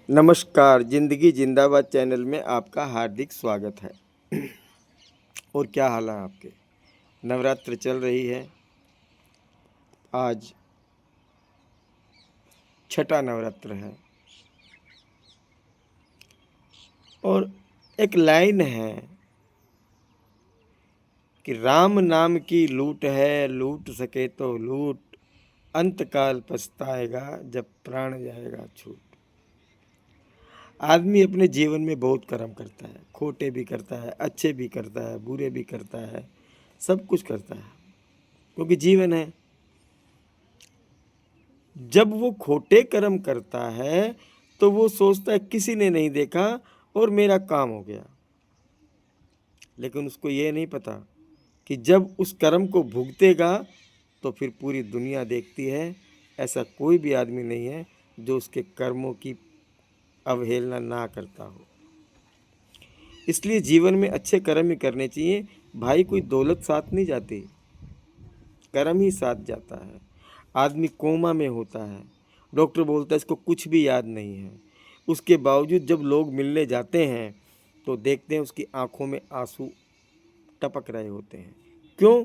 नमस्कार, ज़िंदगी ज़िंदाबाद चैनल में आपका हार्दिक स्वागत है। और क्या हाल है आपके? नवरात्र चल रही है। आज छठा नवरात्र है और एक लाइन है कि राम नाम की लूट है, लूट सके तो लूट, अंतकाल पछताएगा जब प्राण जाएगा छूट। आदमी अपने जीवन में बहुत कर्म करता है, खोटे भी करता है, अच्छे भी करता है, बुरे भी करता है, सब कुछ करता है क्योंकि जीवन है। जब वो खोटे कर्म करता है तो वो सोचता है किसी ने नहीं देखा और मेरा काम हो गया, लेकिन उसको ये नहीं पता कि जब उस कर्म को भुगतेगा तो फिर पूरी दुनिया देखती है। ऐसा कोई भी आदमी नहीं है जो उसके कर्मों की अवहेलना ना करता हो। इसलिए जीवन में अच्छे कर्म ही करने चाहिए भाई। कोई दौलत साथ नहीं जाती, कर्म ही साथ जाता है। आदमी कोमा में होता है, डॉक्टर बोलता है इसको कुछ भी याद नहीं है, उसके बावजूद जब लोग मिलने जाते हैं तो देखते हैं उसकी आंखों में आंसू टपक रहे होते हैं। क्यों?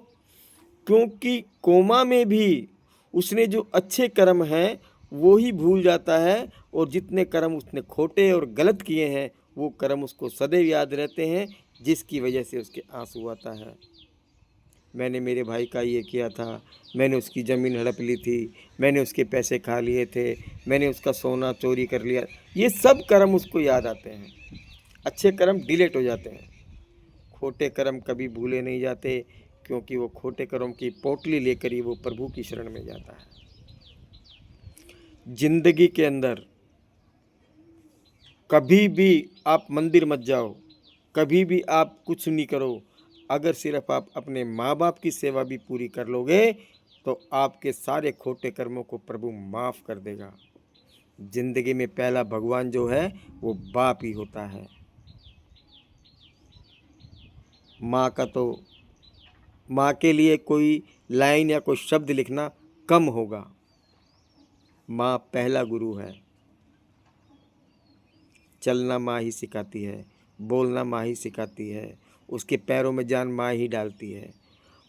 क्योंकि कोमा में भी उसने जो अच्छे कर्म हैं वो ही भूल जाता है, और जितने कर्म उसने खोटे और गलत किए हैं वो कर्म उसको सदैव याद रहते हैं, जिसकी वजह से उसके आंसू आता है। मैंने मेरे भाई का ये किया था, मैंने उसकी ज़मीन हड़प ली थी, मैंने उसके पैसे खा लिए थे, मैंने उसका सोना चोरी कर लिया। ये सब कर्म उसको याद आते हैं। अच्छे कर्म डिलीट हो जाते हैं, खोटे कर्म कभी भूले नहीं जाते, क्योंकि वो खोटे कर्म की पोटली लेकर ही वो प्रभु की शरण में जाता है। जिंदगी के अंदर कभी भी आप मंदिर मत जाओ, कभी भी आप कुछ नहीं करो, अगर सिर्फ आप अपने माँ बाप की सेवा भी पूरी कर लोगे तो आपके सारे खोटे कर्मों को प्रभु माफ़ कर देगा। जिंदगी में पहला भगवान जो है वो बाप ही होता है। माँ का तो माँ के लिए कोई लाइन या कोई शब्द लिखना कम होगा। माँ पहला गुरु है। चलना माँ ही सिखाती है, बोलना माँ ही सिखाती है, उसके पैरों में जान माँ ही डालती है।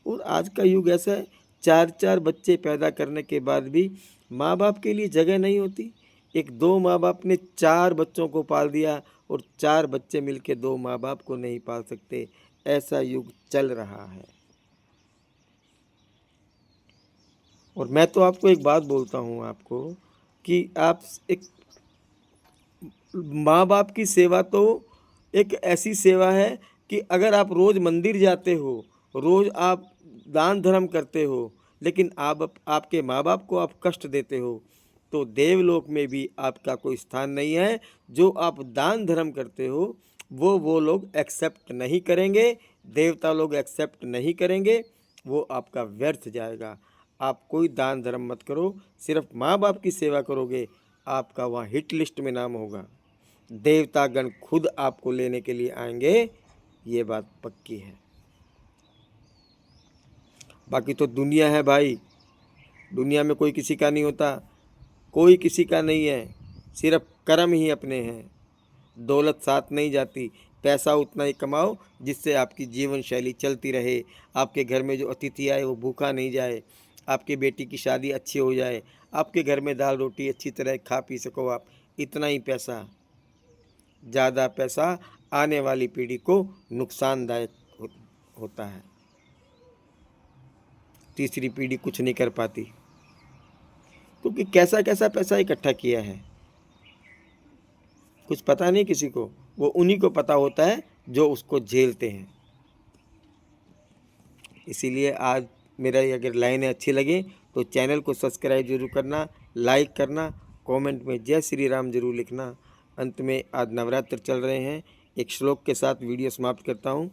और आज का युग ऐसा है, चार चार बच्चे पैदा करने के बाद भी माँ बाप के लिए जगह नहीं होती। एक दो माँ बाप ने चार बच्चों को पाल दिया और चार बच्चे मिलके दो माँ बाप को नहीं पाल सकते। ऐसा युग चल रहा है। और मैं तो आपको एक बात बोलता हूँ आपको कि आप एक माँ बाप की सेवा तो एक ऐसी सेवा है कि अगर आप रोज़ मंदिर जाते हो, रोज़ आप दान धर्म करते हो, लेकिन आप आपके माँ बाप को आप कष्ट देते हो तो देवलोक में भी आपका कोई स्थान नहीं है। जो आप दान धर्म करते हो वो लोग एक्सेप्ट नहीं करेंगे, देवता लोग एक्सेप्ट नहीं करेंगे, वो आपका व्यर्थ जाएगा। आप कोई दान धर्म मत करो, सिर्फ माँ बाप की सेवा करोगे, आपका वहाँ हिट लिस्ट में नाम होगा। देवतागण खुद आपको लेने के लिए आएंगे, ये बात पक्की है। बाकी तो दुनिया है भाई, दुनिया में कोई किसी का नहीं होता, कोई किसी का नहीं है, सिर्फ कर्म ही अपने हैं। दौलत साथ नहीं जाती। पैसा उतना ही कमाओ जिससे आपकी जीवन शैली चलती रहे, आपके घर में जो अतिथि आए वो भूखा नहीं जाए, आपके बेटी की शादी अच्छी हो जाए, आपके घर में दाल रोटी अच्छी तरह खा पी सको आप, इतना ही पैसा। ज़्यादा पैसा आने वाली पीढ़ी को नुकसानदायक होता है। तीसरी पीढ़ी कुछ नहीं कर पाती क्योंकि कैसा कैसा पैसा इकट्ठा किया है कुछ पता नहीं किसी को, वो उन्हीं को पता होता है जो उसको झेलते हैं। इसीलिए आज मेरा अगर लाइनें अच्छी लगे तो चैनल को सब्सक्राइब जरूर करना, लाइक करना, कमेंट में जय श्री राम जरूर लिखना। अंत में आज नवरात्र चल रहे हैं, एक श्लोक के साथ वीडियो समाप्त करता हूँ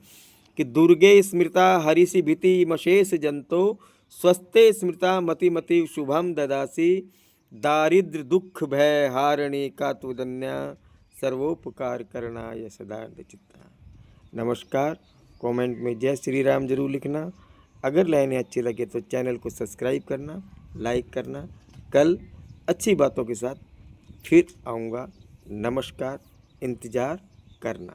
कि दुर्गे स्मृता हरिषि भीति मशेष जंतो स्वस्ते स्मृता मति मति शुभम ददासी दारिद्र दुख भय हारिणी का तुदन्या सर्वोपकार करणाय सदा चित्ता। नमस्कार। कमेंट में जय श्री राम जरूर लिखना। अगर लाइनें अच्छी लगे तो चैनल को सब्सक्राइब करना, लाइक करना। कल अच्छी बातों के साथ फिर आऊँगा। नमस्कार, इंतज़ार करना।